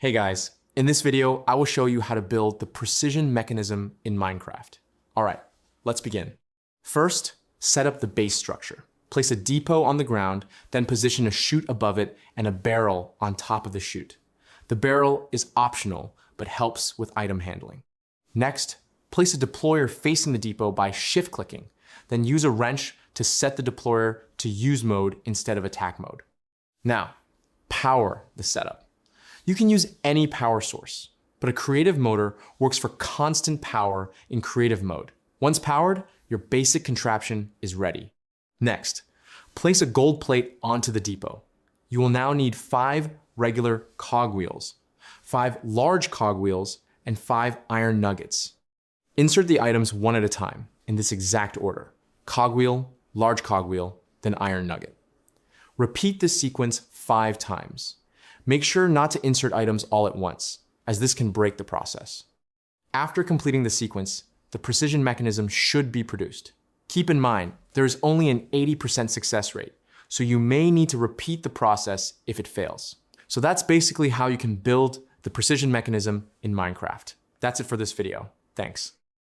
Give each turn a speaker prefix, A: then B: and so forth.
A: Hey guys, in this video, I will show you how to build the precision mechanism in Minecraft. All right, let's begin. First, set up the base structure. Place a depot on the ground, then position a chute above it and a barrel on top of the chute. The barrel is optional, but helps with item handling. Next, place a deployer facing the depot by shift-clicking, then use a wrench to set the deployer to use mode instead of attack mode. Now, power the setup. You can use any power source, but a creative motor works for constant power in creative mode. Once powered, your basic contraption is ready. Next, place a gold plate onto the depot. You will now need 5 regular cogwheels, 5 large cogwheels, and 5 iron nuggets. Insert the items one at a time in this exact order: cogwheel, large cogwheel, then iron nugget. Repeat this sequence 5 times. Make sure not to insert items all at once, as this can break the process. After completing the sequence, the precision mechanism should be produced. Keep in mind, there is only an 80% success rate, so you may need to repeat the process if it fails. So that's basically how you can build the precision mechanism in Minecraft. That's it for this video. Thanks.